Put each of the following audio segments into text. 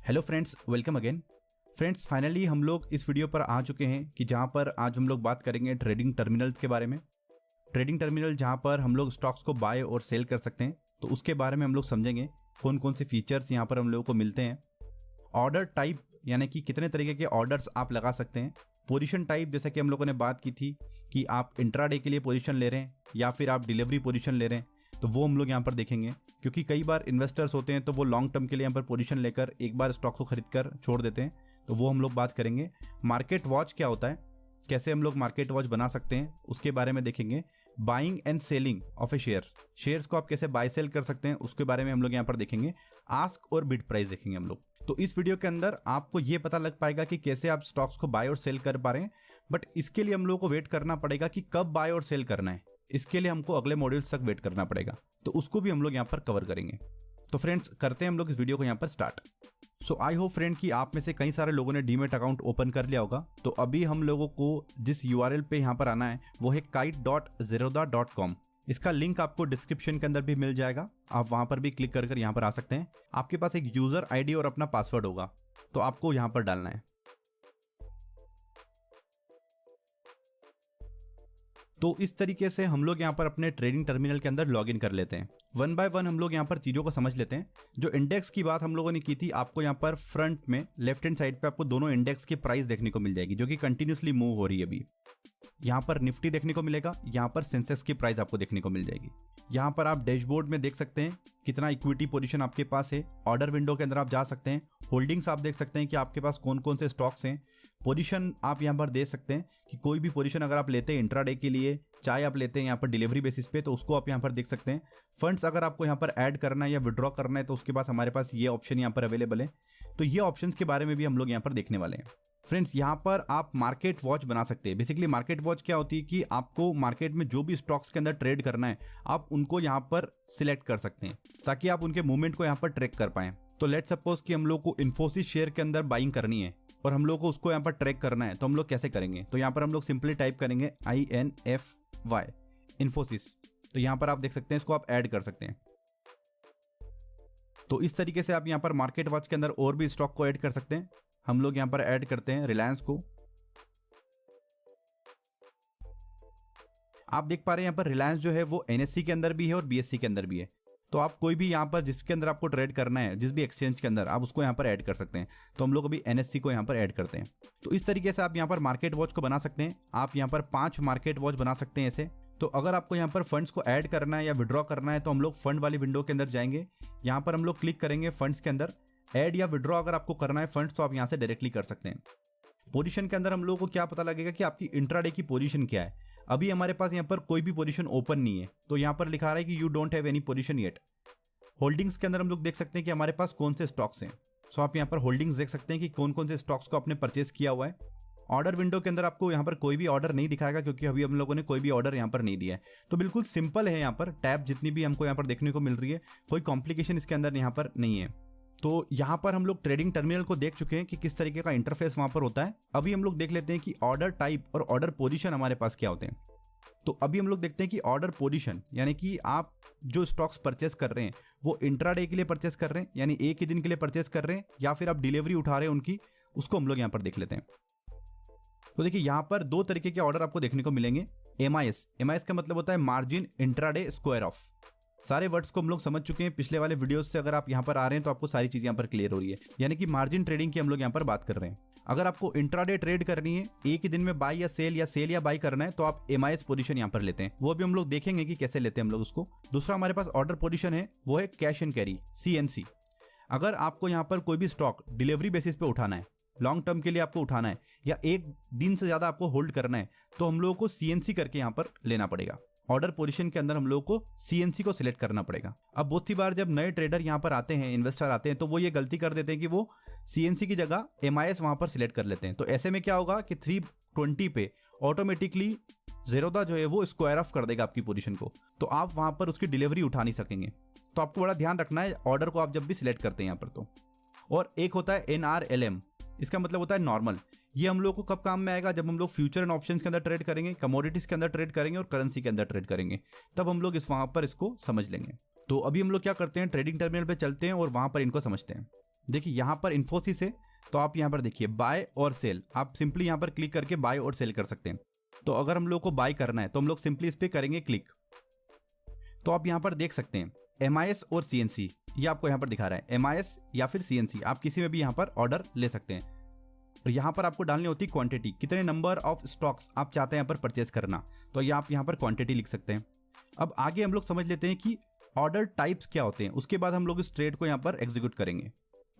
Hello friends, welcome again. Friends, finally हम लोग इस वीडियो पर आ चुके हैं कि जहां पर आज हम लोग बात करेंगे ट्रेडिंग टर्मिनल्स के बारे में। ट्रेडिंग टर्मिनल जहां पर हम लोग स्टॉक्स को बाय और सेल कर सकते हैं, तो उसके बारे में हम लोग समझेंगे कौन कौन से फीचर्स यहां पर हम लोगों को मिलते हैं। ऑर्डर टाइप यानी कि कितने तरीके के ऑर्डर्स आप लगा सकते हैं। पोजीशन टाइप, जैसा कि हम लोगों ने बात की थी कि आप इंट्राडे के लिए पोजीशन ले रहे हैं या फिर आप डिलीवरी पोजीशन ले रहे हैं, तो वो हम लोग यहाँ पर देखेंगे। क्योंकि कई बार इन्वेस्टर्स होते हैं तो वो लॉन्ग टर्म के लिए यहाँ पर पोजीशन लेकर एक बार स्टॉक को खरीद कर छोड़ देते हैं, तो वो हम लोग बात करेंगे। मार्केट वॉच क्या होता है, कैसे हम लोग मार्केट वॉच बना सकते हैं, उसके बारे में देखेंगे। Buying and selling of A shares को आप कैसे बाय सेल कर सकते हैं, उसके बारे में हम लोग यहाँ पर देखेंगे। आस्क और बिड प्राइस देखेंगे हम लोग। तो इस वीडियो के अंदर आपको ये पता लग पाएगा कि कैसे आप स्टॉक्स को बाय और सेल कर पा रहे हैं। बट इसके लिए हम लोगों को वेट करना पड़ेगा कि कब बाय और सेल करना है। इसके लिए हमको अगले मॉड्यूल्स तक वेट करना पड़ेगा, तो उसको भी हम लोग यहाँ पर कवर करेंगे। तो फ्रेंड्स, करते हैं हम लोग इस वीडियो को यहाँ पर start. So I hope friend कि आप में से कई सारे लोगों ने डीमैट अकाउंट ओपन कर लिया होगा। तो अभी हम लोगों को जिस URL पे यहाँ पर आना है वो है kite.zerodha.com। इसका लिंक आपको डिस्क्रिप्शन के अंदर भी मिल जाएगा, आप वहां पर भी क्लिक कर यहाँ पर आ सकते हैं। आपके पास एक यूजर ID और अपना पासवर्ड होगा, तो आपको यहाँ पर डालना है। तो इस तरीके से हम लोग यहाँ पर अपने ट्रेडिंग टर्मिनल के अंदर लॉगिन कर लेते हैं। वन बाय वन हम लोग यहाँ पर चीज़ों को समझ लेते हैं। जो इंडेक्स की बात हम लोगों ने की थी, आपको यहाँ पर फ्रंट में लेफ्ट हैंड साइड पे आपको दोनों इंडेक्स की प्राइस देखने को मिल जाएगी, जो कि कंटिन्यूसली मूव हो रही है। अभी यहाँ पर निफ्टी देखने को मिलेगा, यहाँ पर सेंसेक्स की प्राइस आपको देखने को मिल जाएगी। यहाँ पर आप डैशबोर्ड में देख सकते हैं कितना इक्विटी पोजीशन आपके पास है। ऑर्डर विंडो के अंदर आप जा सकते हैं, होल्डिंग्स आप देख सकते हैं कि आपके पास कौन कौन से स्टॉक्स हैं। पोजीशन आप यहाँ पर दे सकते हैं कि कोई भी पोजीशन अगर आप लेते हैं इंट्राडे के लिए, चाहे आप लेते हैं यहाँ पर डिलीवरी बेसिस पे, तो उसको आप यहाँ पर देख सकते हैं। फंड्स अगर आपको यहाँ पर ऐड करना है या विड्रॉ करना है, तो उसके पास हमारे पास ये ऑप्शन यहाँ पर अवेलेबल है। तो ये ऑप्शंस के बारे में भी हम लोग यहाँ पर देखने वाले हैं। फ्रेंड्स, यहाँ पर आप मार्केट वॉच बना सकते हैं। बेसिकली मार्केट वॉच क्या होती है कि आपको मार्केट में जो भी स्टॉक्स के अंदर ट्रेड करना है, आप उनको यहाँ पर सिलेक्ट कर सकते हैं ताकि आप उनके मूवमेंट को यहाँ पर ट्रैक कर पाएं। तो लेट सपोज कि हम लोग को इन्फोसिस शेयर के अंदर बाइंग करनी है और हम लोग को उसको यहाँ पर ट्रैक करना है, तो हम लोग कैसे करेंगे? तो यहाँ पर हम लोग सिंपली टाइप करेंगे INFY इन्फोसिस। तो यहाँ पर आप देख सकते हैं, इसको आप ऐड कर सकते हैं। तो इस तरीके से आप यहाँ पर मार्केट वॉच के अंदर और भी स्टॉक को ऐड कर सकते हैं। हम लोग यहाँ पर ऐड करते हैं रिलायंस को। आप देख पा रहे हैं यहाँ पर रिलायंस जो है वो NSE के अंदर भी है और BSE के अंदर भी है। तो आप कोई भी यहाँ पर जिसके अंदर आपको ट्रेड करना है, जिस भी एक्सचेंज के अंदर, आप उसको यहाँ पर ऐड कर सकते हैं। तो हम लोग अभी NSE को यहाँ पर ऐड करते हैं। तो इस तरीके से आप यहाँ पर मार्केट वॉच को बना सकते हैं। आप यहाँ पर 5 मार्केट वॉच बना सकते हैं ऐसे। तो अगर आपको यहाँ पर फंड्स को ऐड करना है या विड्रॉ करना है, तो हम लोग फंड वाली विंडो के अंदर जाएंगे। यहाँ पर हम लोग क्लिक करेंगे फंड्स के अंदर। ऐड या विड्रॉ अगर आपको करना है फंड्स, तो आप यहाँ से डायरेक्टली कर सकते हैं। पोजीशन के अंदर हम लोगों को क्या पता लगेगा कि आपकी इंट्राडे की पोजीशन क्या है। अभी हमारे पास यहाँ पर कोई भी पोजीशन ओपन नहीं है, तो यहाँ पर लिखा रहा है कि you don't have any position yet. Holdings के अंदर हम लोग देख सकते हैं कि हमारे पास कौन से स्टॉक्स हैं। सो आप यहाँ पर होल्डिंग्स देख सकते हैं कि कौन कौन से स्टॉक्स को आपने परचेस किया हुआ है। ऑर्डर विंडो के अंदर आपको यहाँ पर कोई भी ऑर्डर नहीं दिखाएगा, क्योंकि अभी हम लोगों ने कोई भी ऑर्डर यहाँ पर नहीं दिया है। तो बिल्कुल सिंपल है। यहाँ पर टैब जितनी भी हमको यहाँ पर देखने को मिल रही है, कोई कॉम्प्लिकेशन इसके अंदर यहाँ पर नहीं है। तो यहाँ पर हम लोग ट्रेडिंग टर्मिनल को देख चुके हैं कि किस तरीके का इंटरफेस वहां पर होता है। अभी हम लोग देख लेते हैं कि ऑर्डर टाइप और ऑर्डर पोजीशन हमारे पास क्या होते हैं। तो अभी हम लोग देखते हैं कि ऑर्डर पोजीशन यानी कि आप जो स्टॉक्स परचेस कर रहे हैं वो इंट्राडे के लिए परचेस कर रहे हैं, यानी एक ही दिन के लिए परचेस कर रहे हैं, या फिर आप डिलीवरी उठा रहे हैं उनकी, उसको हम लोग यहाँ पर देख लेते हैं। तो देखिए, यहाँ पर 2 तरीके के ऑर्डर आपको देखने को मिलेंगे। MIS का मतलब होता है मार्जिन इंट्राडे स्क्वायर ऑफ। सारे वर्ड्स को हम लोग समझ चुके हैं पिछले वाले वीडियोस से। अगर आप यहाँ पर आ रहे हैं तो आपको सारी चीजें यहाँ पर क्लियर हो रही है, यानी कि मार्जिन ट्रेडिंग की हम लोग यहाँ पर बात कर रहे हैं। अगर आपको इंट्राडे ट्रेड करनी है, एक ही दिन में बाय या सेल या बाय करना है, तो आप MIS पोजीशन यहाँ पर लेते हैं। वो भी हम लोग देखेंगे कि कैसे लेते हैं हम लोग उसको। दूसरा हमारे पास ऑर्डर पोजीशन है, वो है कैश एंड कैरी CNC। अगर आपको यहाँ पर कोई भी स्टॉक डिलीवरी बेसिस पे उठाना है, लॉन्ग टर्म के लिए आपको उठाना है, या एक दिन से ज्यादा आपको होल्ड करना है, तो हम लोगों को CNC करके यहाँ पर लेना पड़ेगा। ऑर्डर पोजीशन के अंदर हम लोगों को CNC को सिलेक्ट करना पड़ेगा। अब बहुत सी बार जब नए ट्रेडर यहाँ पर आते हैं, इन्वेस्टर आते हैं, तो वो ये गलती कर देते हैं कि वो CNC की जगह MIS वहां पर सिलेक्ट कर लेते हैं। तो ऐसे में क्या होगा कि 320 पे ऑटोमेटिकली ज़ेरोधा जो है वो स्क्वायर ऑफ कर देगा आपकी पोजीशन को, तो आप वहां पर उसकी डिलीवरी उठा नहीं सकेंगे। तो आपको बड़ा ध्यान रखना है ऑर्डर को आप जब भी सिलेक्ट करते हैं यहाँ पर। तो और एक होता है NRLM, इसका मतलब होता है नॉर्मल। ये हम लोग को कब काम में आएगा? जब हम लोग फ्यूचर एंड ऑप्शंस के अंदर ट्रेड करेंगे, कमोडिटीज के अंदर ट्रेड करेंगे और करेंसी के अंदर ट्रेड करेंगे, तब हम लोग वहां पर इसको समझ लेंगे। तो अभी हम लोग क्या करते हैं, ट्रेडिंग टर्मिनल पे चलते हैं और वहां पर इनको समझते हैं। देखिए यहाँ पर इन्फोसिस है, तो आप यहाँ पर देखिए बाय और सेल, आप सिंपली यहाँ पर क्लिक करके बाय और सेल कर सकते हैं। तो अगर हम लोग को बाय करना है तो हम लोग सिंपली इस पर करेंगे क्लिक। तो आप यहाँ पर देख सकते हैं MIS और CNC, ये आपको यहाँ पर दिखा रहा है। MIS या फिर CNC, आप किसी में भी यहाँ पर ऑर्डर ले सकते हैं। और यहाँ पर आपको डालनी होती है क्वांटिटी, कितने नंबर ऑफ स्टॉक्स आप चाहते हैं यहाँ पर परचेज करना, तो ये आप यहाँ पर क्वांटिटी लिख सकते हैं। अब आगे हम लोग समझ लेते हैं कि ऑर्डर टाइप्स क्या होते हैं, उसके बाद हम लोग इस ट्रेड को यहाँ पर एग्जीक्यूट करेंगे।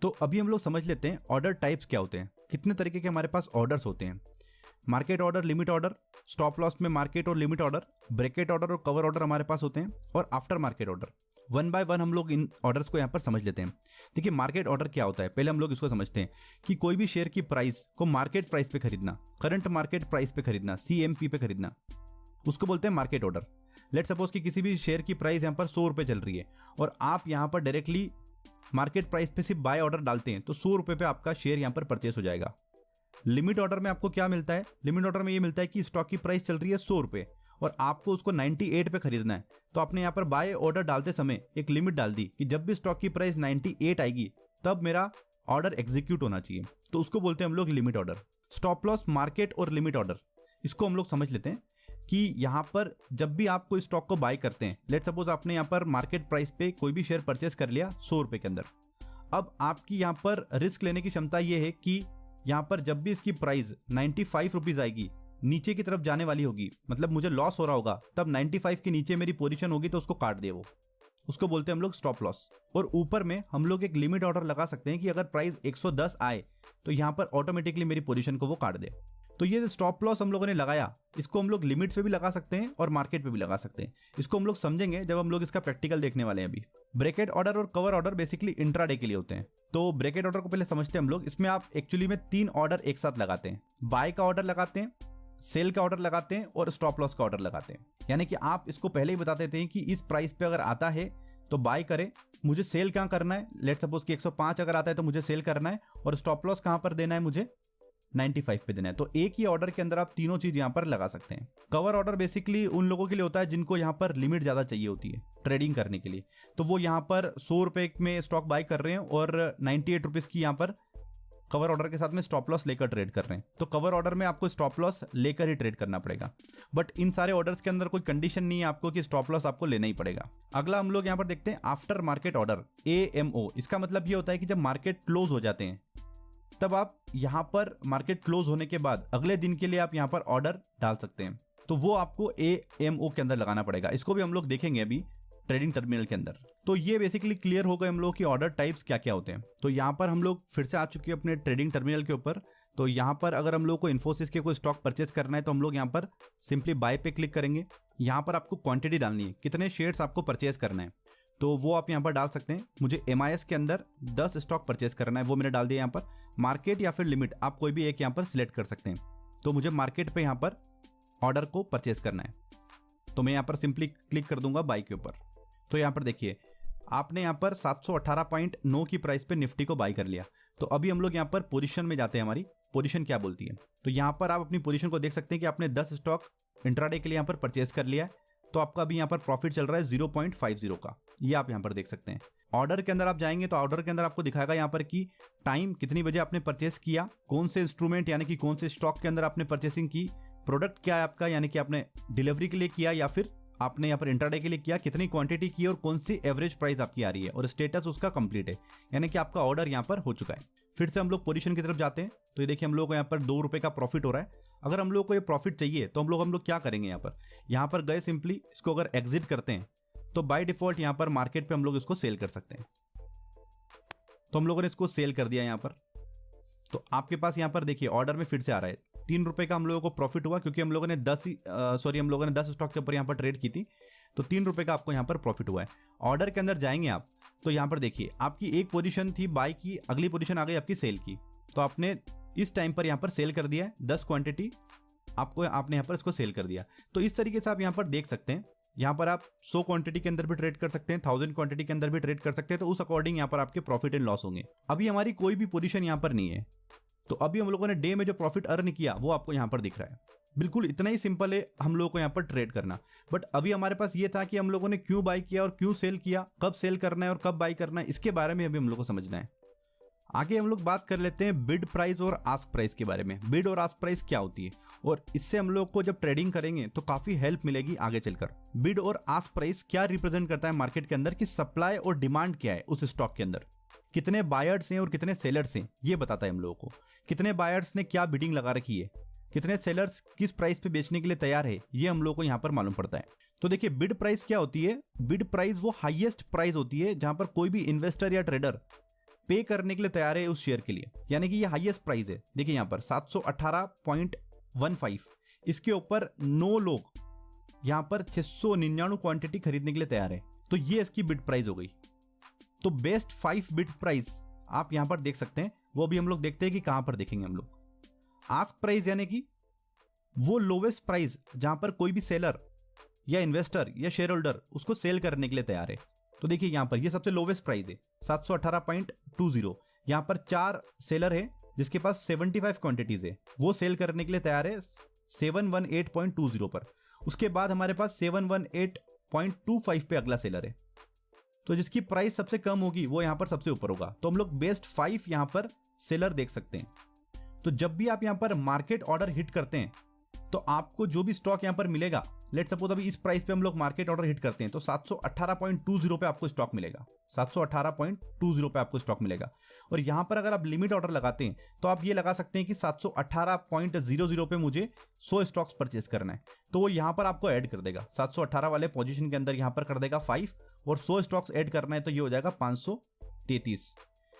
तो अभी हम लोग समझ लेते हैं ऑर्डर टाइप्स क्या होते हैं, कितने तरीके के हमारे पास ऑर्डर्स होते हैं। Market order, limit order, stop loss में मार्केट और लिमिट ऑर्डर, ब्रैकेट ऑर्डर और कवर ऑर्डर हमारे पास होते हैं, और after market order. One by one हम लोग इन ऑर्डर्स को यहाँ पर समझ लेते हैं। देखिए मार्केट ऑर्डर क्या होता है, पहले हम लोग इसको समझते हैं कि कोई भी शेयर की प्राइस को मार्केट प्राइस पे खरीदना, करंट मार्केट प्राइस पे खरीदना, CMP पे खरीदना, उसको बोलते हैं मार्केट ऑर्डर। लेट सपोज कि किसी भी शेयर की प्राइस यहाँ पर 100 रुपये चल रही है और आप यहाँ पर डायरेक्टली मार्केट प्राइस पे सिर्फ बाय ऑर्डर डालते हैं, तो 100 रुपये पे आपका शेयर यहाँ पर परचेस हो जाएगा। लिमिट ऑर्डर में आपको क्या मिलता है, लिमिट ऑर्डर में ये मिलता है कि स्टॉक की प्राइस चल रही है 100 रुपये और आपको उसको 98 पे खरीदना है, तो आपने यहाँ पर बाय ऑर्डर डालते समय एक लिमिट डाल दी कि जब भी स्टॉक की प्राइस 98 आएगी तब मेरा ऑर्डर एग्जीक्यूट होना चाहिए, तो उसको बोलते हैं हम लोग limit order. Stop loss, market और लिमिट ऑर्डर, इसको हम लोग समझ लेते हैं कि यहाँ पर जब भी आप कोई स्टॉक को बाय करते हैं, लेट सपोज आपने यहाँ पर मार्केट प्राइस पे कोई भी शेयर परचेस कर लिया 100 रुपये के अंदर, अब आपकी यहाँ पर रिस्क लेने की क्षमता ये है कि यहाँ पर जब भी इसकी प्राइस 95 रुपीज आएगी, नीचे की तरफ जाने वाली होगी, मतलब मुझे लॉस हो रहा होगा, तब 95 के नीचे मेरी पोजीशन होगी तो उसको काट दे वो, उसको बोलते हैं हम लोग स्टॉप लॉस। और ऊपर में हम लोग एक लिमिट ऑर्डर लगा सकते हैं कि अगर प्राइस 110 आए तो यहाँ पर ऑटोमेटिकली मेरी पोजीशन को वो काट दे। तो ये स्टॉप लॉस हम लोगों ने लगाया, इसको हम लोग लिमिट्स पे भी लगा सकते हैं और मार्केट पे भी लगा सकते हैं। इसको हम लोग समझेंगे जब हम लोग इसका प्रैक्टिकल देखने वाले हैं। अभी ब्रैकेट ऑर्डर और कवर ऑर्डर बेसिकली इंट्राडे के लिए होते हैं। तो ब्रैकेट ऑर्डर को पहले समझते हैं हम लोग। इसमें आप एक्चुअली में 3 ऑर्डर एक साथ लगाते हैं, बाय का ऑर्डर लगाते हैं, सेल का ऑर्डर लगाते हैं और स्टॉप लॉस का ऑर्डर लगाते हैं। यानी कि आप इसको पहले ही बता देते हैं कि इस प्राइस पे अगर आता है तो बाय करें, मुझे सेल कहाँ करना है, लेट सपोज कि 105 अगर आता है तो मुझे सेल करना है, और स्टॉप लॉस कहाँ पर देना है, मुझे 95 पे देना है। तो एक ही ऑर्डर के अंदर आप तीनों चीज यहाँ पर लगा सकते हैं। कवर ऑर्डर बेसिकली उन लोगों के लिए होता है जिनको यहाँ पर लिमिट ज्यादा चाहिए होती है ट्रेडिंग करने के लिए, तो वो यहाँ पर 100 रुपए में स्टॉक बाय कर रहे हैं और 98 रुपीज की यहाँ पर कवर ऑर्डर के साथ में स्टॉप लॉस लेकर ट्रेड कर रहे हैं। तो कवर ऑर्डर में आपको स्टॉप लॉस लेकर ही ट्रेड करना पड़ेगा, बट इन सारे ऑर्डर्स के अंदर कोई कंडीशन नहीं है आपको कि स्टॉप लॉस आपको लेना ही पड़ेगा। अगला हम लोग यहाँ पर देखते हैं आफ्टर मार्केट ऑर्डर, AMO। इसका मतलब ये होता है कि जब मार्केट क्लोज हो जाते हैं तब आप यहाँ पर मार्केट क्लोज होने के बाद अगले दिन के लिए आप यहाँ पर ऑर्डर डाल सकते हैं, तो वो आपको AMO के अंदर लगाना पड़ेगा। इसको भी हम लोग देखेंगे अभी ट्रेडिंग टर्मिनल के अंदर। तो ये बेसिकली क्लियर हो गए हम लोग कि ऑर्डर टाइप्स क्या क्या होते हैं। तो यहाँ पर हम लोग फिर से आ चुके हैं अपने ट्रेडिंग टर्मिनल के ऊपर। तो यहाँ पर अगर हम लोग को इन्फोसिस के कोई स्टॉक परचेस करना है तो हम लोग यहाँ पर सिंपली बाय पे क्लिक करेंगे। यहाँ पर आपको क्वांटिटी डालनी है, कितने शेयर्स आपको परचेस करना है, तो वो आप यहाँ पर डाल सकते हैं। मुझे MIS के अंदर 10 स्टॉक परचेस करना है, वो मैंने डाल दिया यहाँ पर। मार्केट या फिर लिमिट आप कोई भी एक यहाँ पर सिलेक्ट कर सकते हैं। तो मुझे मार्केट पे यहाँ पर ऑर्डर को परचेस करना है, तो मैं यहाँ पर सिंपली क्लिक कर दूंगा बाय के ऊपर। तो यहाँ पर देखिए आपने यहाँ पर 718.9 की प्राइस पे निफ्टी को बाय कर लिया। तो अभी हम लोग यहाँ पर पोजीशन में जाते हैं, हमारी पोजीशन क्या बोलती है। तो यहाँ पर आप अपनी पोजीशन को देख सकते हैं कि आपने 10 स्टॉक इंट्राडे के लिए यहाँ पर परचेस कर लिया है। तो आपका अभी यहाँ पर प्रॉफिट चल रहा है 0.50 का, ये आप यहाँ पर देख सकते हैं। ऑर्डर के अंदर आप जाएंगे तो ऑर्डर के अंदर आपको दिखाएगा यहाँ पर कि टाइम कितनी बजे आपने परचेस किया, कौन से इंस्ट्रूमेंट यानी कि कौन से स्टॉक के अंदर आपने परचेसिंग की, प्रोडक्ट क्या है आपका यानी कि आपने डिलीवरी के लिए किया या फिर आपने यहाँ पर इंट्राडे के लिए किया, कितनी क्वांटिटी की और कौन सी एवरेज प्राइस आपकी आ रही है, और स्टेटस उसका कंप्लीट है यानी कि आपका ऑर्डर यहाँ पर हो चुका है। फिर से हम लोग पोजीशन की तरफ जाते हैं। तो ये देखिए हम लोग को यहाँ पर 2 रुपये का प्रॉफिट हो रहा है। अगर हम लोग को ये प्रॉफिट चाहिए तो हम लोग क्या करेंगे, यहाँ पर गए सिंपली इसको अगर एग्जिट करते हैं तो बाय डिफॉल्ट यहाँ पर मार्केट पे हम लोग इसको सेल कर सकते हैं। तो हम लोगों ने इसको सेल कर दिया यहाँ पर। तो आपके पास यहाँ पर देखिए ऑर्डर में फिर से आ रहा है 3 रुपये का हम लोगों को प्रॉफिट हुआ, क्योंकि हम लोगों ने 10 स्टॉक के ऊपर यहाँ पर ट्रेड की थी। तो 3 रुपये का आपको यहाँ पर प्रॉफिट हुआ है। ऑर्डर के अंदर जाएंगे आप तो यहाँ पर देखिए आपकी एक पोजीशन थी बाय की, अगली पोजीशन आ गई आपकी सेल की। तो आपने इस टाइम पर यहाँ पर सेल कर दिया है 10 क्वांटिटी आपने यहाँ पर इसको सेल कर दिया। तो इस तरीके से आप यहाँ पर देख सकते हैं, यहाँ पर आप 100 क्वांटिटी के अंदर भी ट्रेड कर सकते हैं, 1000 क्वांटिटी के अंदर भी ट्रेड कर सकते हैं। तो उस अकॉर्डिंग यहाँ पर आपके प्रॉफिट एंड लॉस होंगे। अभी हमारी कोई भी पोजीशन यहाँ पर नहीं है, तो अभी हम लोगों ने डे में जो प्रॉफिट अर्न किया वो आपको यहाँ पर दिख रहा है। बिल्कुल इतना ही सिंपल है हम लोगों को यहाँ पर ट्रेड करना। बट अभी हमारे पास ये था कि हम लोगों ने क्यों बाय किया और क्यों सेल किया, कब सेल करना है और कब बाय करना है, इसके बारे में अभी हम लोग को समझना है। आगे हम लोग बात कर लेते हैं बिड प्राइस और आस्क प्राइस के बारे में। बिड और आस्क प्राइस क्या होती है और इससे हम लोग को जब ट्रेडिंग करेंगे तो काफी हेल्प मिलेगी आगे चलकर। बिड और आस्क प्राइस क्या रिप्रेजेंट करता है मार्केट के अंदर कि सप्लाई और डिमांड क्या है उस स्टॉक के अंदर, कितने बायर्स हैं और कितने सेलर्स हैं ये बताता है हम लोगों को। कितने बायर्स ने क्या बिडिंग लगा रखी है, कितने सेलर्स किस प्राइस पे बेचने के लिए तैयार है, ये हम लोगों को यहाँ पर मालूम पड़ता है। तो देखिए बिड प्राइस क्या होती है। बिड प्राइस वो हाईएस्ट प्राइस होती है जहां पर कोई भी इन्वेस्टर या ट्रेडर पे करने के लिए तैयार है उस शेयर के लिए, यानी कि ये हाईएस्ट प्राइस है। देखिए यहाँ पर 718.15, इसके ऊपर 9 लोग यहाँ पर 699 क्वांटिटी खरीदने के लिए तैयार है, तो ये इसकी बिड प्राइस हो गई। तो बेस्ट 5 बिड प्राइस आप यहाँ पर देख सकते हैं, वो भी हम लोग देखते हैं कि कहां पर देखेंगे हम लोग। आस्क प्राइस यानी कि वो लोवेस्ट प्राइस जहां पर कोई भी सेलर या इन्वेस्टर या शेयर होल्डर उसको सेल करने के लिए तैयार है। तो देखिए यहां पर ये सबसे लोवेस्ट प्राइस है 718.20। यहां पर 4 सेलर है जिसके पास 75 क्वांटिटीज है, वो सेल करने के लिए तैयार है 718.20 पर। उसके बाद हमारे पास 718.25 पे अगला सेलर है, तो जिसकी प्राइस सबसे कम होगी वो यहां पर सबसे ऊपर होगा। तो हम लोग बेस्ट 5 यहां पर सेलर देख सकते हैं। तो जब भी आप यहां पर मार्केट ऑर्डर हिट करते हैं तो आपको जो भी स्टॉक यहां पर मिलेगा, लेट सपोज अभी इस प्राइस पे हम लोग मार्केट ऑर्डर हिट करते हैं तो 718.20 पे आपको स्टॉक मिलेगा, 718.20 पे आपको स्टॉक मिलेगा। और यहां पर अगर आप लिमिट ऑर्डर लगाते हैं तो आप ये लगा सकते हैं कि 718.00 पे मुझे 100 स्टॉक्स परचेस करना है, तो वो यहां पर आपको ऐड कर देगा 718 वाले पोजीशन के अंदर, यहां पर कर देगा 5 और 100 स्टॉक्स ऐड करना है तो ये हो जाएगा 533।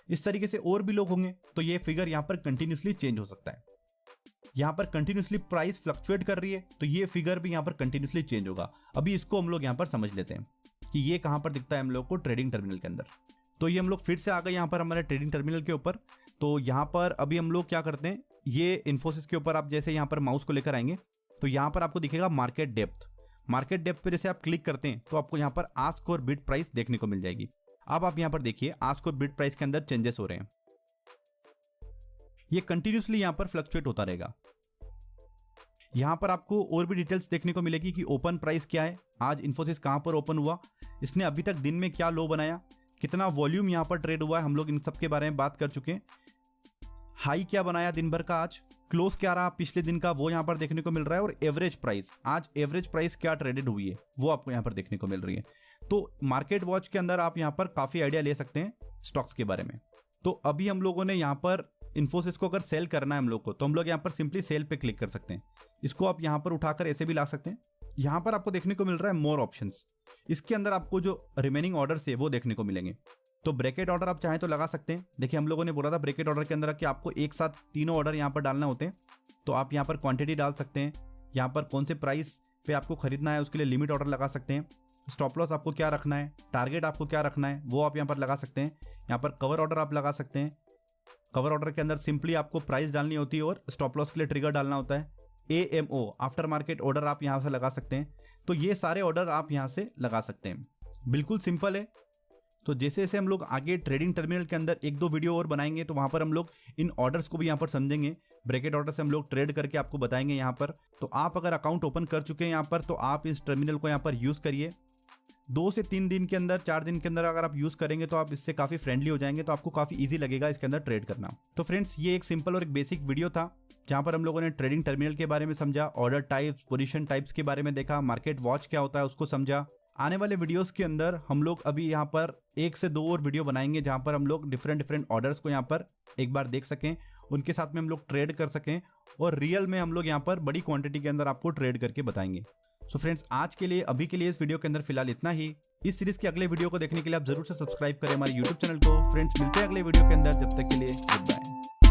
इस तरीके से और भी लोग होंगे तो ये फिगर यहां पर कंटिन्यूसली चेंज हो सकता है। यहां पर कंटिन्यूसली प्राइस फ्लक्चुएट कर रही है तो ये फिगर भी यहां पर कंटिन्यूसली चेंज होगा। अभी इसको हम लोग यहां पर समझ लेते हैं कि ये कहां पर दिखता है हम लोग को ट्रेडिंग टर्मिनल के अंदर। तो ये हम लोग फिर से आ गए यहां पर हमारे ट्रेडिंग टर्मिनल के ऊपर। तो यहां पर अभी हम लोग क्या करते हैं, ये इन्फोसिस के ऊपर आप जैसे यहां पर माउस को लेकर आएंगे तो यहां पर आपको दिखेगा मार्केट डेप्थ। मार्केट डेप्थ पे जैसे आप क्लिक करते हैं तो आपको यहां पर आस्क और बिड प्राइस देखने को मिल जाएगी। अब आप यहां पर देखिए आस्क और बिड प्राइस के अंदर चेंजेस हो रहे हैं, ये कंटिन्यूसली यहां पर फ्लक्चुएट होता रहेगा। यहां पर आपको और भी डिटेल्स देखने को मिलेगी कि ओपन प्राइस क्या है, आज इन्फोसिस कहां पर ओपन हुआ, इसने अभी तक दिन में क्या लो बनाया, कितना वॉल्यूम यहां पर ट्रेड हुआ है, हम लोग इन सब के बारे में बात कर चुके हैं। हाई क्या बनाया दिन भर का, आज क्लोज क्या रहा पिछले दिन का, वो यहां पर देखने को मिल रहा है। और एवरेज प्राइस, आज एवरेज प्राइस क्या ट्रेडेड हुई है वो आपको यहां पर देखने को मिल रही है। तो मार्केट वॉच के अंदर आप यहां पर काफी आइडिया ले सकते हैं स्टॉक्स के बारे में। तो अभी हम लोगों ने यहां पर इन्फोसिस को अगर सेल करना है हम लोग को तो हम लोग यहां पर सिंपली सेल पे क्लिक कर सकते हैं। इसको आप यहां पर उठाकर ऐसे भी ला सकते हैं। यहां पर आपको देखने को मिल रहा है मोर ऑप्शंस, इसके अंदर आपको जो रिमेनिंग ऑर्डर्स है वो देखने को मिलेंगे। तो ब्रैकेट ऑर्डर आप चाहें तो लगा सकते हैं। देखिए हम लोगों ने बोला था ब्रैकेट ऑर्डर के अंदर कि आपको एक साथ तीनों ऑर्डर यहां पर डालना होते हैं, तो आप यहां पर क्वांटिटी डाल सकते हैं, यहां पर कौन से प्राइस पे आपको खरीदना है उसके लिए लिमिट ऑर्डर लगा सकते हैं, स्टॉप लॉस आपको क्या रखना है, टारगेट आपको क्या रखना है वो आप यहां पर लगा सकते हैं। यहां पर कवर ऑर्डर आप लगा सकते हैं। कवर ऑर्डर के अंदर सिंपली आपको प्राइस डालनी होती है और स्टॉप लॉस के लिए ट्रिगर डालना होता है। AMO आफ्टर मार्केट ऑर्डर आप यहां से लगा सकते हैं। तो ये सारे ऑर्डर आप यहां से लगा सकते हैं, बिल्कुल सिंपल है। तो जैसे जैसे हम लोग आगे ट्रेडिंग टर्मिनल के अंदर 1-2 वीडियो और बनाएंगे तो वहां पर हम लोग इन ऑर्डर्स को भी यहां पर समझेंगे। ब्रैकेट ऑर्डर से हम लोग ट्रेड करके आपको बताएंगे यहां पर। तो आप अगर अकाउंट ओपन कर चुके हैं यहां पर तो आप इस टर्मिनल को यहां पर यूज करिए। 2 से 3 दिन के अंदर, 4 दिन के अंदर अगर आप यूज करेंगे तो आप इससे काफी फ्रेंडली हो जाएंगे, तो आपको काफी इजी लगेगा इसके अंदर ट्रेड करना। तो फ्रेंड्स ये एक सिंपल और एक बेसिक वीडियो था जहां पर हम लोगों ने ट्रेडिंग टर्मिनल के बारे में समझा, ऑर्डर टाइप्स, पोजीशन टाइप्स के बारे में देखा, मार्केट वॉच क्या होता है उसको समझा। आने वाले वीडियोस के अंदर हम लोग अभी यहाँ पर 1 से 2 और वीडियो बनाएंगे जहां पर हम लोग डिफरेंट ऑर्डर्स को यहाँ पर एक बार देख सकें, उनके साथ में हम लोग ट्रेड कर सकें और रियल में हम लोग यहाँ पर बड़ी क्वांटिटी के अंदर आपको ट्रेड करके बताएंगे। सो फ्रेंड्स आज के लिए, अभी के लिए इस वीडियो के अंदर फिलहाल इतना ही। इस सीरीज के अगले वीडियो को देखने के लिए आप जरूर से सब्सक्राइब करें हमारे YouTube चैनल को। फ्रेंड्स मिलते हैं अगले वीडियो के अंदर, जब तक के लिए गुड बाय।